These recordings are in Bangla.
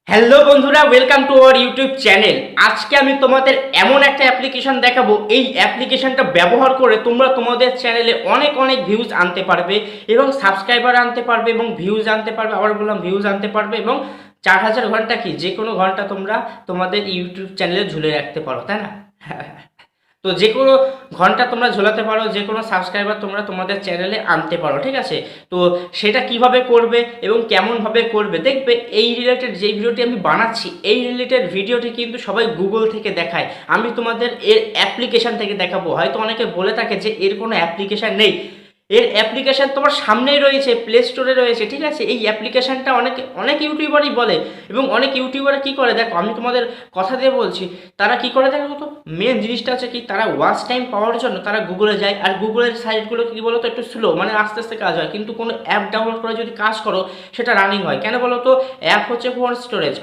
হ্যালো বন্ধুরা, welcome to our YouTube channel. আজকে আমি তোমাদের এমন একটা অ্যাপ্লিকেশন দেখাবো। এই অ্যাপ্লিকেশনটা ব্যবহার করে তোমরা তোমাদের চ্যানেলে অনেক অনেক ভিউজ আনতে পারবে এবং সাবস্ক্রাইবার আনতে পারবে এবং ভিউজ আনতে পারবে। আবার বললাম ভিউজ আনতে পারবে এবং 4000 ঘন্টা কি যে কোনো ঘন্টা তোমরা তোমাদের ইউটিউব চ্যানেলে ঝুলে রাখতে পারো, তাই না? তো যে কোনো ঘন্টা তোমরা ঝোলাতে পারো, যে কোনো সাবস্ক্রাইবার তোমরা তোমাদের চ্যানেলে আনতে পারো, ঠিক আছে? তো সেটা কিভাবে করবে এবং কেমনভাবে করবে দেখবে। এই রিলেটেড যে ভিডিওটি আমি বানাচ্ছি, এই রিলেটেড ভিডিওটি কিন্তু সবাই গুগল থেকে দেখায়। আমি তোমাদের এর অ্যাপ্লিকেশান থেকে দেখাবো। হয়তো অনেকে বলে থাকে যে এর কোনো অ্যাপ্লিকেশান নেই। এর অ্যাপ্লিকেশান তোমার সামনেই রয়েছে, প্লে স্টোরে রয়েছে, ঠিক আছে? এই অ্যাপ্লিকেশানটা অনেক অনেক ইউটিউবারই বলে এবং অনেক ইউটিউবার কী করে দেখো, আমি তোমাদের কথা দিয়ে বলছি, তারা কি করে দেখো তো, মেন জিনিসটা হচ্ছে কি, তারা ওয়াচ টাইম পাওয়ার জন্য তারা গুগলে যায়। আর গুগলের সাইটগুলো কী বলো তো, একটু স্লো, মানে আস্তে আস্তে কাজ হয়। কিন্তু কোনো অ্যাপ ডাউনলোড করে যদি কাজ করো সেটা রানিং হয়। কেন বলো তো, অ্যাপ হচ্ছে ফোন স্টোরেজ,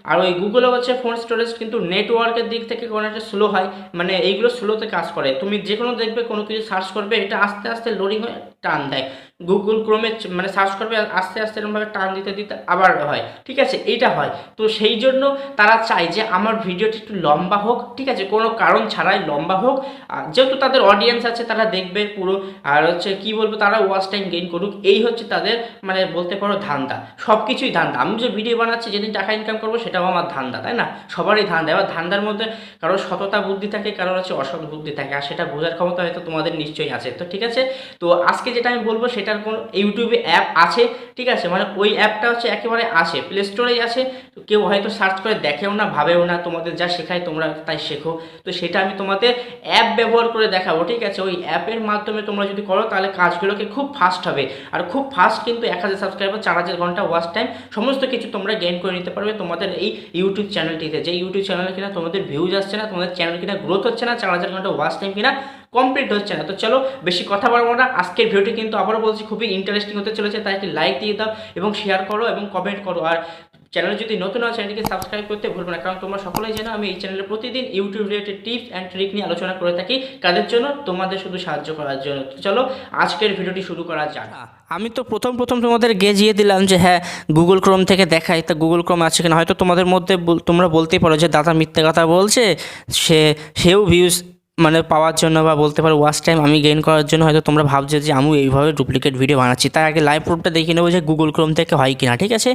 আর ওই গুগলে হচ্ছে ফোন স্টোরেজ, কিন্তু নেটওয়ার্কের দিক থেকে কোনো একটা স্লো হয়, মানে এইগুলো স্লোতে কাজ করে। তুমি যে কোনো দেখবে কোনো কিছু সার্চ করবে, এটা আস্তে আস্তে লোডিং হয়ে টান দেয়। গুগল ক্রোমে মানে সার্চ করবে, আস্তে আস্তে এরকমভাবে টান দিতে দিতে আবার হয়, ঠিক আছে? এইটা হয়। তো সেই জন্য তারা চায় যে আমার ভিডিওটি একটু লম্বা হোক, ঠিক আছে, কোনো কারণ ছাড়াই লম্বা হোক। যেহেতু তাদের অডিয়েন্স আছে, তারা দেখবে পুরো। আর হচ্ছে কি বলবো, তারা ওয়াচ টাইম গেইন করুক, এই হচ্ছে তাদের মানে বলতে পারো ধান্দা। সব কিছুই ধান্দা। আমি যে ভিডিও বানাচ্ছি, যেদিন টাকা ইনকাম করবো সেটাও আমার ধান্দা, তাই না? সবারই ধান্দা। এবার ধান্দার মধ্যে কারোর সততা বুদ্ধি থাকে, কারোর হচ্ছে অসৎ বুদ্ধি থাকে, আর সেটা বোঝার ক্ষমতা হয়তো তোমাদের নিশ্চয়ই আছে। তো ঠিক আছে, তো আজকে যেটা আমি বলবো সেটার কোনো ইউটিউবে অ্যাপ আছে, ঠিক আছে? মানে ওই অ্যাপটা হচ্ছে একেবারে আছে, প্লে স্টোরেই আছে। তো কেউ হয়তো সার্চ করে দেখেও না, ভাবেও না, তোমাদের যা শেখায় তোমরা তাই শেখো। তো সেটা আমি তোমাদের অ্যাপ ব্যবহার করে দেখাবো, ঠিক আছে? ওই অ্যাপের মাধ্যমে তোমরা যদি করো তাহলে কাজগুলোকে খুব ফাস্ট হবে। আর খুব ফাস্ট কিন্তু 1000 সাবস্ক্রাইবার, 4000 ঘন্টা ওয়াচ টাইম, সমস্ত কিছু তোমরা গেইন করে নিতে পারবে তোমাদের এই ইউটিউব চ্যানেলটিতে। যে ইউটিউব চ্যানেলে কিনা তোমাদের ভিউজ আসছে না, তোমাদের চ্যানেল কিনা গ্রোথ হচ্ছে না, 4000 ঘন্টা ওয়াচ টাইম কিনা কমপ্লিট হচ্ছে না। তো চলো বেশি কথা বলবো না, আজকের ভিডিওটি কিন্তু আবারও বলছি খুবই ইন্টারেস্টিং হতে চলেছে। তাই একটি লাইক দিয়ে দাও এবং শেয়ার করো এবং কমেন্ট করো। আর চ্যানেলে যদি নতুন হয় চ্যানেলটিকে সাবস্ক্রাইব করতে ভুলবে না, কারণ তোমরা সকলেই জানো আমি এই চ্যানেলে প্রতিদিন YouTube related tips and trick নিয়ে আলোচনা করে থাকি। কাদের জন্য? তোমাদের শুধু সাহায্য করার জন্য। তো চলো আজকের ভিডিওটি শুরু করা যাক। আমি তো প্রথম তোমাদের গেজিয়ে দিলাম যে হ্যাঁ গুগল ক্রোম থেকে দেখাই, তা গুগল ক্রোম আছে কিনা। হয়তো তোমাদের মধ্যে তোমরা বলতেই পারো যে দাদা মিথ্যে কথা বলছে, সেও ভিউজ মানে পাওয়ার জন্য বা বলতে পারো ওয়াচ টাইম আমি গেইন করার জন্য হয়তো তোমরা ভাবছো যে আমি এইভাবে ডুপ্লিকেট ভিডিও বানাচ্ছি। তার আগে লাইভ প্রুফটা দেখে নেবো যে গুগল ক্রোম থেকে হয় কিনা, ঠিক আছে?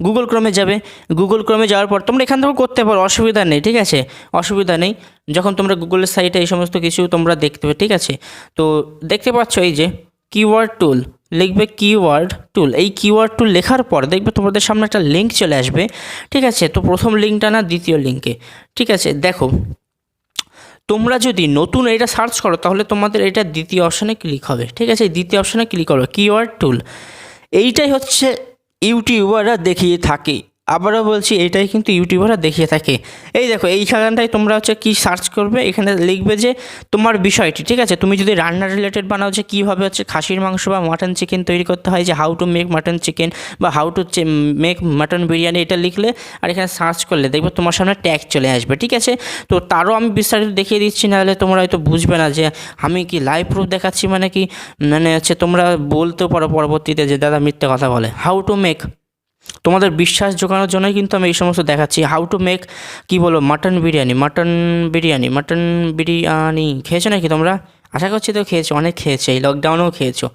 গুগল ক্রোমে যাবে, গুগল ক্রোমে যাওয়ার পর তোমরা এখান থেকেও করতে পারো, অসুবিধা নেই, ঠিক আছে? অসুবিধা নেই। যখন তোমরা গুগলের সাইটে এই সমস্ত কিছু তোমরা দেখতে পাবে, ঠিক আছে? তো দেখতে পাচ্ছ এই যে কিওয়ার্ড টুল, লিখবে কিওয়ার্ড টুল। এই কিওয়ার্ড টুল লেখার পর দেখবে তোমাদের সামনে একটা লিঙ্ক চলে আসবে, ঠিক আছে? তো প্রথম লিঙ্কটা না দ্বিতীয় লিঙ্কে, ঠিক আছে? দেখো তোমরা যদি নতুন এটা সার্চ করো তাহলে তোমাদের এটা দ্বিতীয় অপশানে ক্লিক হবে, ঠিক আছে? দ্বিতীয় অপশানে ক্লিক করো, কিওয়ার্ড টুল। এইটাই হচ্ছে ইউটিউবাররা দেখিয়ে থাকে। আবারও বলছি, এটাই কিন্তু ইউটিউবাররা দেখিয়ে থাকে। এই দেখো এইখানটায় তোমরা হচ্ছে কী সার্চ করবে, এখানে লিখবে যে তোমার বিষয়টি, ঠিক আছে? তুমি যদি রান্না রিলেটেড বানাও যে কীভাবে হচ্ছে খাসির মাংস বা মাটন চিকেন তৈরি করতে হয়, যে how to make mutton chicken বা how to make mutton biryani, এটা লিখলে আর এখানে সার্চ করলে দেখবে তোমার সামনে ট্যাগ চলে আসবে, ঠিক আছে? তো তারও আমি বিস্তারিত দেখিয়ে দিচ্ছি, নাহলে তোমরা হয়তো বুঝবে না যে আমি কি লাইভ প্রুফ দেখাচ্ছি মানে কি, মানে হচ্ছে তোমরা বলতেও পারো পরবর্তীতে যে দাদা মিথ্যে কথা বলে। হাউ টু মেক, তোমাদের বিশ্বাস জোগানোর জন্যই কিন্তু আমি এই সমস্ত দেখাচ্ছি। হাউ টু মেক কী বলো, মাটন বিরিয়ানি খেয়েছো নাকি তোমরা? আশা করছি তো খেয়েছো, অনেক খেয়েছো, এই লকডাউনেও খেয়েছো।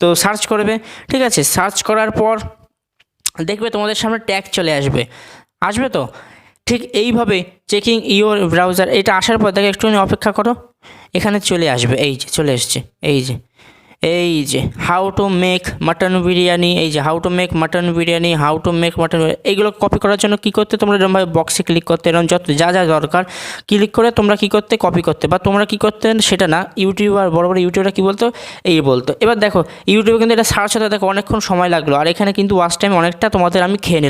তো সার্চ করবে, ঠিক আছে? সার্চ করার পর দেখবে তোমাদের সামনে ট্যাগ চলে আসবে তো ঠিক এইভাবে চেকিং ইওর ব্রাউজার। এটা আসার পর দেখে একটুখানি অপেক্ষা করো, এখানে চলে আসবে। এই যে চলে এসছে, এই যে how to make mutton biryani, এই যে how to make mutton biryani, এইগুলো কপি করার জন্য কী করতে, তোমরা এরকমভাবে বক্সে ক্লিক করতে, এরকম যত যা দরকার ক্লিক করে তোমরা কী করতে, কপি করতে। বা তোমরা কী করতে সেটা না, ইউটিউবার বড় ইউটিউবাররা কী বলতো, এই বলতো। এবার দেখো ইউটিউবে কিন্তু এটা সার্চ হতে দেখো অনেকক্ষণ সময় লাগলো, আর এখানে কিন্তু ওয়াচ টাইম অনেকটা তোমাদের আমি খেয়ে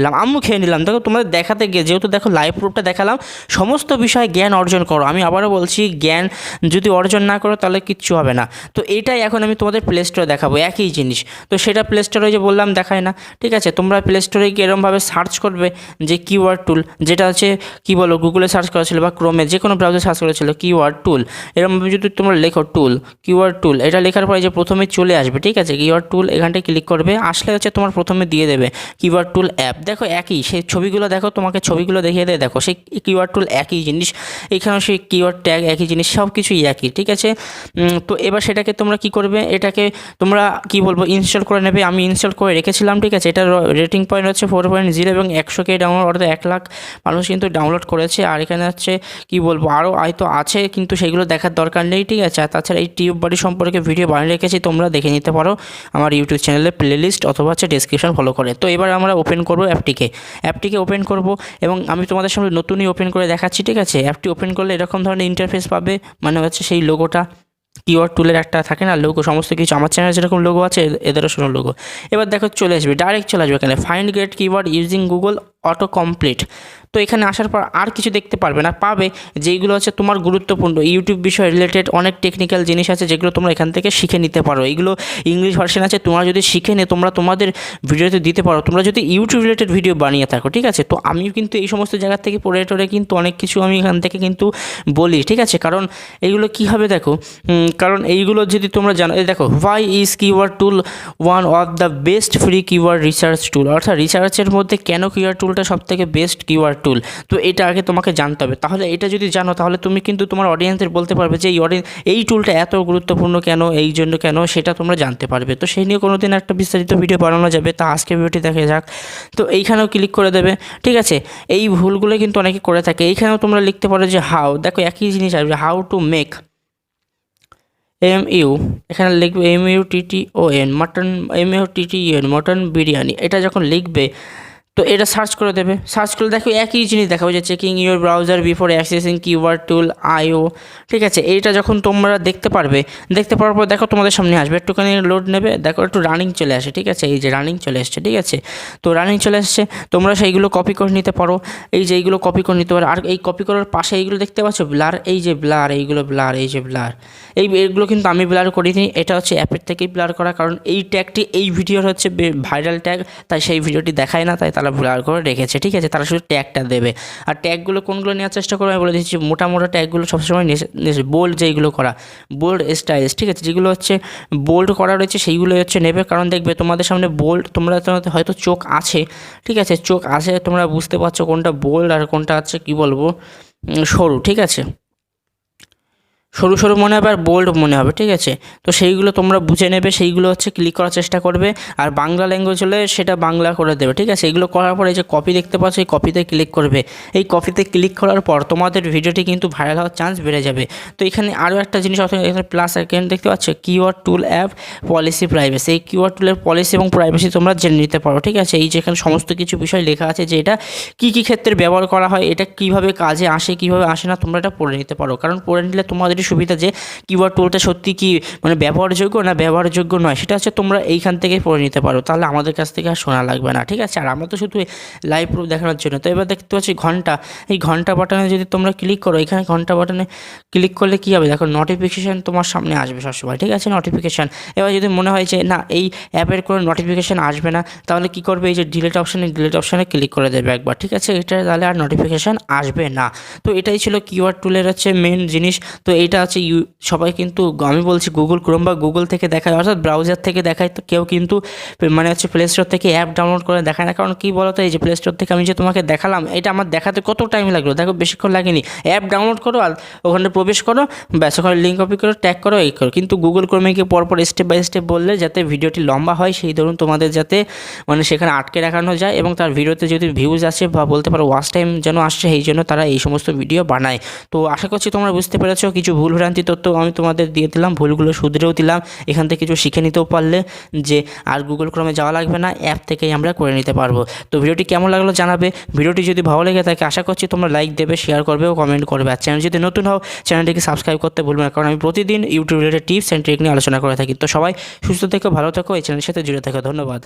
নিলাম। দেখো তোমাদের দেখাতে গিয়ে, যেহেতু দেখো লাইভ প্রুফটা দেখালাম, সমস্ত বিষয়ে জ্ঞান অর্জন করো। আমি আবারও বলছি, জ্ঞান যদি অর্জন না করো তাহলে কিচ্ছু হবে না। তো এটাই এখন আমি তোমাদের প্লে স্টোরে দেখাবো একই জিনিস। তো সেটা প্লে স্টোরে যে বললাম দেখায় না, ঠিক আছে। তোমরা প্লে স্টোরে গিয়ে এরকমভাবে সার্চ করবে যে কিওয়ার্ড টুল, যেটা হচ্ছে কী বলো গুগলে সার্চ করেছিল বা ক্রোমে যে কোনো ব্রাউজারে সার্চ করেছিল কিওয়ার্ড টুল, এরকমভাবে যদি তোমরা লেখো টুল কিওয়ার্ড টুল, এটা লেখার পরে যে প্রথমে চলে আসবে, ঠিক আছে, কিওয়ার্ড টুল এখানটায় ক্লিক করবে, আসলে হচ্ছে তোমার প্রথমে দিয়ে দেবে কিওয়ার্ড টুল অ্যাপ। দেখো একই, সেই ছবিগুলো দেখো, তোমাকে ছবিগুলো দেখিয়ে দেয়, দেখো সেই কিওয়ার্ড টুল একই জিনিস, এখানেও সেই কিওয়ার্ড ট্যাগ একই জিনিস, সব কিছুই একই, ঠিক আছে। তো এবার সেটাকে তোমরা কি করবে, এটাকে তোমরা কি বলবো ইনস্টল করে নেবে। আমি ইনস্টল করে রেখেছিলাম, ঠিক আছে। এটার রেটিং পয়েন্ট হচ্ছে 4.0 এবং 100K ডাউনলোড, অর্থাৎ 1 লাখ মানুষ কিন্তু ডাউনলোড করেছে। আর এখানে হচ্ছে কি বলবো আরও হয়তো আছে, কিন্তু সেগুলো দেখার দরকার নেই, ঠিক আছে। আর তাছাড়া এই টিউব বাড়ি সম্পর্কে ভিডিও বানিয়ে রেখেছি, তোমরা দেখে নিতে পারো আমার ইউটিউব চ্যানেলে প্লেলিস্ট অথবা হচ্ছে ডেসক্রিপশন ফলো করে। তো এবার আমরা ওপেন করবো অ্যাপটিকে ওপেন করব এবং আমি তোমাদের সামনে নতুনই ওপেন করে দেখাচ্ছি, ঠিক আছে। অ্যাপটি ওপেন করলে এরকম ধরনের ইন্টারফেস পাবে, মানে হচ্ছে সেই লোগোটা কিওয়ার্ড টুলের একটা থাকে না লোগো, সমস্ত কিছু আমার চ্যানেলে যেরকম লোগো আছে এদেরও শোনো লোগো। এবার দেখো চলে আসবে, ডাইরেক্ট চলে আসবে এখানে find great keyword using Google auto complete. তো এখানে আসার পর আর কিছু দেখতে পারবে না, পাবে যেইগুলো হচ্ছে তোমার গুরুত্বপূর্ণ ইউটিউব বিষয় রিলেটেড অনেক টেকনিক্যাল জিনিস আছে যেগুলো তোমরা এখান থেকে শিখে নিতে পারো। এইগুলো ইংলিশ ভার্সন আছে, তোমরা যদি শিখে নিয়ে তোমরা তোমাদের ভিডিওতে দিতে পারো, তোমরা যদি ইউটিউব রিলেটেড ভিডিও বানিয়ে থাকো, ঠিক আছে। তো আমিও কিন্তু এই সমস্ত জায়গা থেকে পড়ে টড়ে কিন্তু অনেক কিছু আমি এখান থেকে কিন্তু বলি, ঠিক আছে। কারণ এইগুলো কী হবে দেখো, কারণ এইগুলো যদি তোমরা জানো, এই দেখো why is keyword tool one of the best free keyword research টুল, অর্থাৎ রিসার্চের মধ্যে কেন কিওয়ার্ড টুলটা সবথেকে বেস্ট কিওয়ার্ড টুল। তো এটা আগে তোমাকে জানতে হবে, তাহলে এটা যদি জানো তাহলে তুমি কিন্তু তোমার অডিয়েন্সের বলতে পারবে যে এই টুলটা এত গুরুত্বপূর্ণ কেন, এই জন্য কেন, সেটা তোমরা জানতে পারবে। তো সেই নিয়ে কোনো দিন একটা বিস্তারিত ভিডিও বানানো যাবে, তা আজকে ভিডিওটি দেখা যাক। তো এইখানেও ক্লিক করে দেবে, ঠিক আছে। এই ভুলগুলো কিন্তু অনেকে করে থাকে। এইখানেও তোমরা লিখতে পারো যে হাউ, দেখো একই জিনিস আসবে, হাউ টু মেক MU, এখানে লিখবে MUTTON mutton, MUTTEN mutton biryani. এটা যখন লিখবে তো এটা সার্চ করে দেবে, সার্চ করলে দেখো একই জিনিস দেখাবে যে checking your browser before accessing keyword tool IO, ঠিক আছে। এইটা যখন তোমরা দেখতে পারবে, দেখতে পাওয়ার পর দেখো তোমাদের সামনে আসবে, একটুখানি লোড নেবে, দেখো একটু রানিং চলে আসে, ঠিক আছে। এই যে রানিং চলে আসছে, ঠিক আছে। তো রানিং চলে আসছে, তোমরা সেইগুলো কপি করে নিতে পারো, এই যে এইগুলো কপি করে নিতে পারো। আর এই কপি করার পাশে এইগুলো দেখতে পাচ্ছ ব্লার, এই যে ব্লার, এইগুলো ব্লার, এই যে ব্লার, এইগুলো কিন্তু আমি ব্লার করিনি, এটা হচ্ছে অ্যাপের থেকেই ব্লার করা, কারণ এই ট্যাগটি এই ভিডিওর হচ্ছে ভাইরাল ট্যাগ, তাই সেই ভিডিওটি দেখায় না, তাই তারা ব্লার করে রেখেছে, ঠিক আছে। তারা শুধু ট্যাগটা দেবে। আর ট্যাগগুলো কোনগুলো নেওয়ার চেষ্টা করবে আমি বলে দিচ্ছি, মোটা ট্যাগগুলো সবসময় বোল্ড যেইগুলো করা, বোল্ড স্টাইলস, ঠিক আছে, যেগুলো হচ্ছে বোল্ড করা রয়েছে সেইগুলো হচ্ছে নেবে। কারণ দেখবে তোমাদের সামনে বোল্ড, তোমরা হয়তো চোখ আছে, ঠিক আছে, চোখ আছে, তোমরা বুঝতে পারছো কোনটা বোল্ড আর কোনটা হচ্ছে কী বলবো সরু, ঠিক আছে। সরু সরু মনে হবে আর বোল্ড মনে হবে, ঠিক আছে। তো সেইগুলো তোমরা বুঝে নেবে, সেইগুলো হচ্ছে ক্লিক করার চেষ্টা করবে। আর বাংলা ল্যাঙ্গুয়েজ হলে সেটা বাংলা করে দেবে, ঠিক আছে। এগুলো করার পরে যে কপি দেখতে পাচ্ছ, এই কপিতে ক্লিক করবে। এই কপিতে ক্লিক করার পর তোমাদের ভিডিওটি কিন্তু ভাইরাল হওয়ার চান্স বেড়ে যাবে। তো এখানে আরও একটা জিনিস এখানে প্লাস আইকন দেখতে পাচ্ছ, কিওয়ার্ড টুল অ্যাপ পলিসি প্রাইভেসি। এই কিওয়ার্ড টুলের পলিসি এবং প্রাইভেসি তোমরা জেনে নিতে পারো, ঠিক আছে। এই যেখানে সমস্ত কিছু বিষয় লেখা আছে যে এটা কী কী ক্ষেত্রে ব্যবহার করা হয়, এটা কীভাবে কাজে আসে, কীভাবে আসে না, তোমরা এটা পড়ে নিতে পারো। কারণ পড়ে নিলে তোমাদেরই সুবিধা যে কিওয়ার্ড টুলটা সত্যি কি মানে ব্যবহারযোগ্য না ব্যবহারযোগ্য নয়, সেটা হচ্ছে তোমরা এইখান থেকে পড়ে নিতে পারো, তাহলে আমাদের কাছ থেকে আর শোনা লাগবে না, ঠিক আছে। আর আমরা তো শুধু লাইভ প্রুফ দেখানোর জন্য। তো এবার দেখতে পাচ্ছি ঘন্টা, এই ঘন্টা বাটনে যদি তোমরা ক্লিক করো, এখানে ঘন্টা বাটনে ক্লিক করলে কী হবে দেখো, নোটিফিকেশান তোমার সামনে আসবে সবসময়, ঠিক আছে, নোটিফিকেশান। এবার যদি মনে হয় যে না এই অ্যাপের কোনো নোটিফিকেশান আসবে না, তাহলে কী করবে, এই যে ডিলিট অপশানে ক্লিক করে দেবে একবার, ঠিক আছে। এটা তাহলে আর নোটিফিকেশান আসবে না। তো এটাই ছিল কিওয়ার্ড টুলের হচ্ছে মেন জিনিস। তো এইটা হচ্ছে সবাই কিন্তু আমি বলছি গুগল ক্রোম বা গুগল থেকে দেখায়, অর্থাৎ ব্রাউজার থেকে দেখায়। তো কেউ কিন্তু মানে হচ্ছে প্লে স্টোর থেকে অ্যাপ ডাউনলোড করে দেখায় না। কারণ কী বলো তো, এই যে প্লে স্টোর থেকে আমি যে তোমাকে দেখালাম, এটা আমার দেখাতে কত টাইম লাগলো দেখো, বেশিক্ষণ লাগেনি। অ্যাপ ডাউনলোড করো আর ওখানে প্রবেশ করো, ব্যাস, ওখানে লিঙ্ক কপি করো, ট্যাগ করো, এই করো। কিন্তু গুগল ক্রোমে গিয়ে পরপর স্টেপ বাই স্টেপ বললে যাতে ভিডিওটি লম্বা হয়, সেই ধরুন তোমাদের যাতে মানে সেখানে আটকে রাখানো যায় এবং তার ভিডিওতে যদি ভিউজ আসে বা বলতে পারো ওয়াচ টাইম যেন আসছে, সেই জন্য তারা এই সমস্ত ভিডিও বানায়। তো আশা করছি তোমরা বুঝতে পেরেছো। কিছু ভুলভ্রান্তি তথ্য আমি তোমাদের দিয়ে দিলাম, ভুলগুলো শুধরেও দিলাম, এখান থেকে কিছু শিখে নিতেও পারলে যে আর গুগল ক্রোমে যাওয়া লাগবে না, অ্যাপ থেকেই আমরা করে নিতে পারবো। তো ভিডিওটি কেমন লাগলো জানাবে। ভিডিওটি যদি ভালো লেগে থাকে আশা করছি তোমরা লাইক দেবে, শেয়ার করবে ও কমেন্ট করবে। আর চ্যানেল যদি নতুন হও চ্যানেলটিকে সাবস্ক্রাইব করতে ভুলবে না, কারণ আমি প্রতিদিন YouTube related tips and trick নিয়ে আলোচনা করে থাকি। তো সবাই সুস্থ থেকো, ভালো থেকো, এই চ্যানেলের সাথে জুড়ে থেকো। ধন্যবাদ।